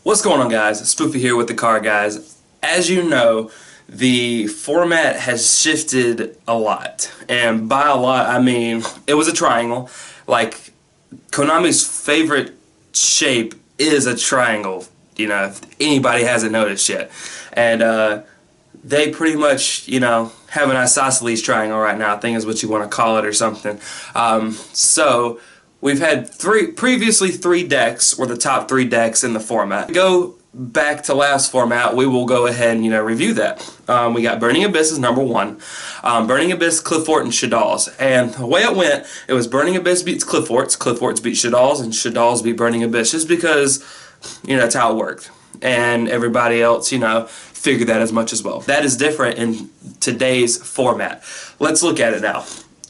What's going on, guys? Spoofy here with TheCardGuyz. As you know, the format has shifted a lot, and by a lot I mean it was a triangle. Like, Konami's favorite shape is a triangle, if anybody hasn't noticed yet. And they pretty much, have an isosceles triangle right now, I think is what you want to call it or something. So we've had previously three decks were the top three decks in the format. Go back to last format, we will go ahead and review that. We got Burning Abyss as number one. Burning Abyss, Cliffort, and Shaddolls. And the way it went, it was Burning Abyss beats Clifforts, Clifforts beat Shaddolls, and Shaddolls beat Burning Abyss, just because that's how it worked. And everybody else, figured that as much as well. That is different in today's format. Let's look at it now.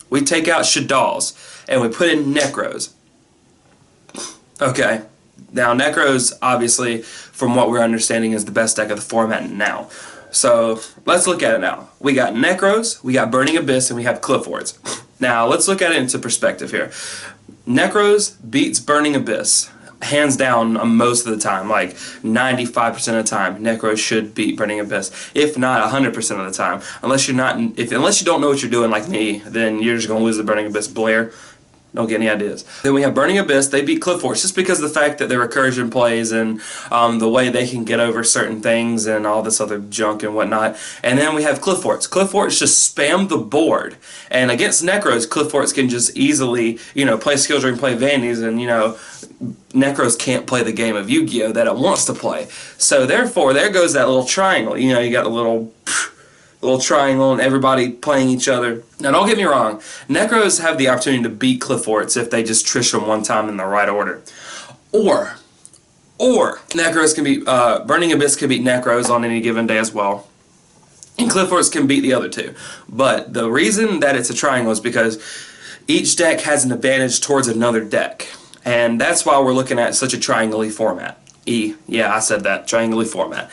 We take out Shaddolls and we put in Necros. Okay, now Necros, obviously, from what we're understanding, is the best deck of the format now. So let's look at it now. We got Necros, we got Burning Abyss, and we have Clifforts. Now let's look at it into perspective here. Necros beats Burning Abyss hands down most of the time, like 95% of the time. Necros should beat Burning Abyss, if not 100% of the time. Unless you don't know what you're doing like me, then you're just gonna lose the Burning Abyss Blair. Don't get any ideas. Then we have Burning Abyss. They beat Clifforts just because of the fact that their recursion plays and the way they can get over certain things and all this other junk and whatnot. And then we have Clifforts. Clifforts just spam the board. And against Necros, Clifforts can just easily, play Skill Drain, play Vandies, and, Necros can't play the game of Yu-Gi-Oh! That it wants to play. So therefore, there goes that little triangle. You got a little triangle and everybody playing each other. Now don't get me wrong, Necros have the opportunity to beat Clifforts if they just trish them one time in the right order. Or Necros can beat, Burning Abyss can beat Necros on any given day as well. And Clifforts can beat the other two. But the reason that it's a triangle is because each deck has an advantage towards another deck. And that's why we're looking at such a triangle-y format. Yeah, I said that, triangle-y format.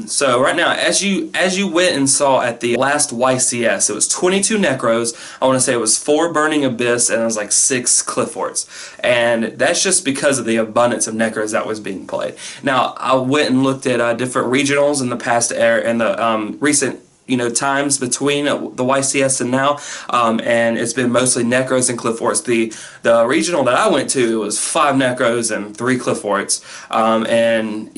So right now, as you went and saw at the last YCS, it was 22 Necros, I want to say it was 4 Burning Abyss, and it was like 6 Clifforts. And that's just because of the abundance of Necros that was being played. Now, I went and looked at different regionals in the past era and the recent times between the YCS and now, and it's been mostly Necros and Clifforts. The regional that I went to was 5 Necros and 3 Clifforts, and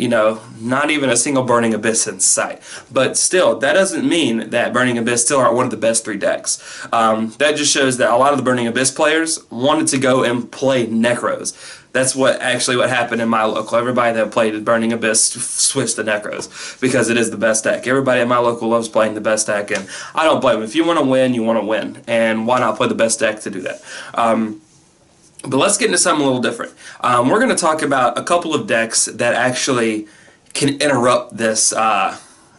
not even a single Burning Abyss in sight. But still, that doesn't mean that Burning Abyss still aren't one of the best 3 decks. That just shows that a lot of the Burning Abyss players wanted to go and play Necros. That's what happened in my local. Everybody that played Burning Abyss switched to Necros because it is the best deck. Everybody in my local loves playing the best deck, and I don't blame them. If you want to win, you want to win, and why not play the best deck to do that? But let's get into something a little different. We're going to talk about a couple of decks that actually can interrupt this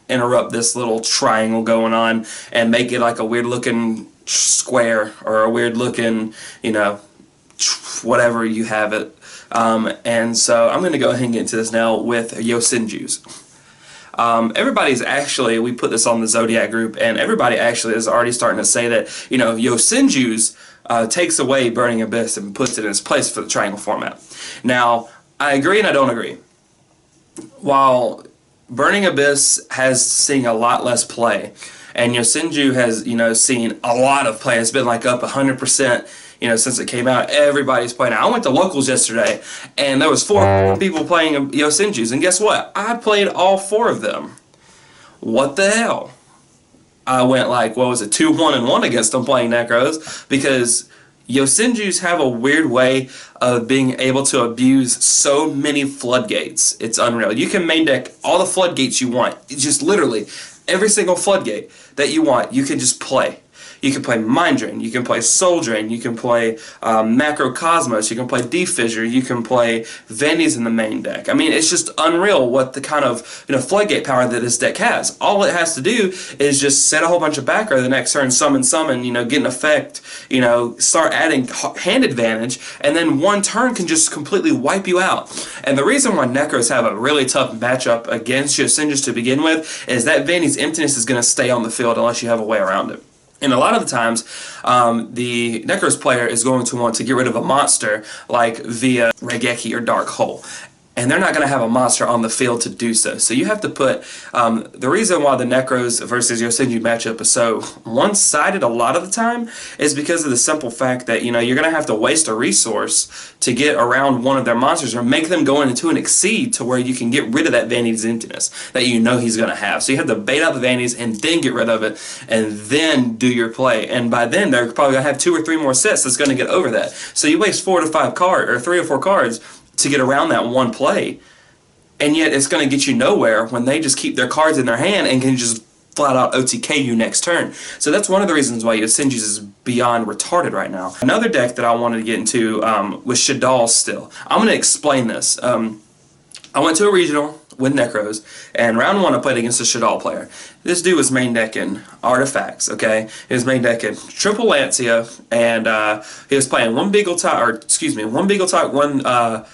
little triangle going on and make it like a weird looking square or a weird looking, whatever you have it. And so I'm going to go ahead and get into this now with Yosenju's. Everybody's actually, we put this on the Zodiac group, and everybody actually is already starting to say that, Yosenju's takes away Burning Abyss and puts it in its place for the triangle format. Now, I agree and I don't agree. While Burning Abyss has seen a lot less play, and Yosenju has, seen a lot of play, it's been like up 100%, since it came out. Everybody's playing. I went to locals yesterday, and there was 4 people playing Yosenju's, and guess what? I played all 4 of them. What the hell? I went like, 2-1-1 against them playing Necros, because Yosenju's have a weird way of being able to abuse so many floodgates. It's unreal. You can main deck all the floodgates you want. It's just literally every single floodgate that you want, you can just play. You can play Mind Drain, you can play Soul Drain, you can play Macrocosmos, you can play Defissure, you can play Vandies in the main deck. I mean, it's just unreal what the kind of floodgate power that this deck has. All it has to do is just set a whole bunch of back row the next turn, summon, get an effect, start adding hand advantage, and then one turn can just completely wipe you out. And the reason why Necros have a really tough matchup against Yosenju's to begin with is that Vandy's emptiness is going to stay on the field unless you have a way around it. And a lot of the times, the Necros player is going to want to get rid of a monster like via Regeki or Dark Hole. and they're not going to have a monster on the field to do so. So you have to put, the reason why the Necros versus Yosenju matchup is so one-sided a lot of the time is because of the simple fact that, you know, you're going to have to waste a resource to get around one of their monsters or make them go into an exceed to where you can get rid of that Vanity's emptiness that you know he's going to have. So you have to bait out the Vanities and then get rid of it and then do your play. And by then they're probably going to have 2 or 3 more sets that's going to get over that. So you waste 4 to 5 cards or 3 or 4 cards to get around that one play, and yet it's going to get you nowhere when they just keep their cards in their hand and can just flat out OTK you next turn. So that's one of the reasons why Yosenju's is beyond retarded right now. Another deck that I wanted to get into was Shaddoll still. I'm going to explain this. I went to a regional with Necros, and round 1 I played against a Shaddoll player. This dude was main decking artifacts, okay? He was main decking triple Lancia, and he was playing one Beagle Talk, 1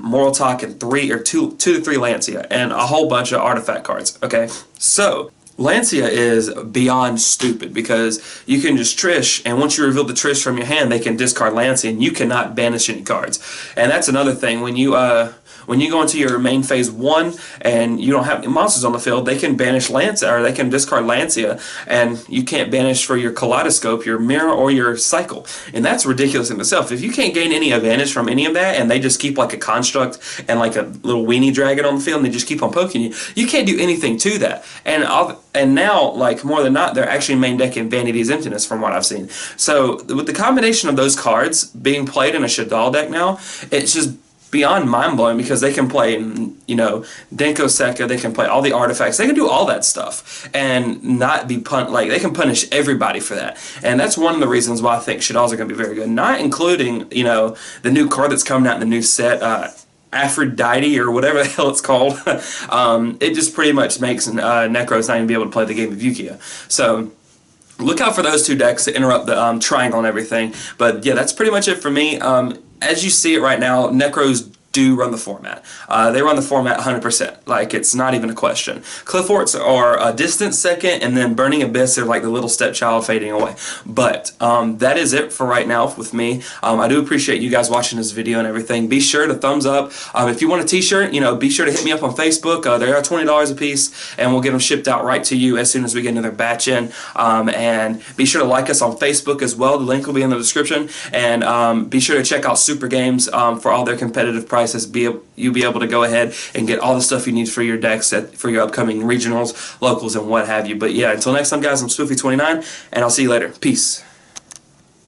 Moral Talk, and 2 to 3 Lancia, and a whole bunch of artifact cards, okay? So Lancia is beyond stupid because you can just Trish, and once you reveal the Trish from your hand, they can discard Lancia, and you cannot banish any cards. And that's another thing. When you go into your main phase 1 and you don't have any monsters on the field, they can banish Lancia, or they can discard Lancia, and you can't banish for your Kaleidoscope, your Mirror, or your Cycle. And that's ridiculous in itself. If you can't gain any advantage from any of that, and they just keep like a Construct and like a little weenie dragon on the field, and they just keep on poking you, you can't do anything to that. And now, like, more than not, they're actually main decking Vanity's Emptiness from what I've seen. So with the combination of those cards being played in a Shaddoll deck now, it's just beyond mind-blowing because they can play, you know, Denko Sekka, they can play all the artifacts, they can do all that stuff and not be like, they can punish everybody for that. And that's one of the reasons why I think Shaddolls are going to be very good, not including, you know, the new card that's coming out in the new set, Aphrodite or whatever the hell it's called. It just pretty much makes Necros not even be able to play the game of Yu-Gi-Oh! So look out for those 2 decks to interrupt the triangle and everything. But yeah, that's pretty much it for me. As you see it right now, Necros do run the format. They run the format 100%. Like, it's not even a question. Clifforts are a distant second, and then Burning Abyss are like the little stepchild fading away. But that is it for right now with me. I do appreciate you guys watching this video and everything. Be sure to thumbs up. If you want a t-shirt, you know, be sure to hit me up on Facebook. They are $20 a piece, and we'll get them shipped out right to you as soon as we get another batch in. And be sure to like us on Facebook as well. The link will be in the description. And be sure to check out Super Games for all their competitive prices. You'll be able to go ahead and get all the stuff you need for your decks, for your upcoming regionals, locals, and what have you. But yeah, until next time, guys, I'm Spoofy29, and I'll see you later. Peace.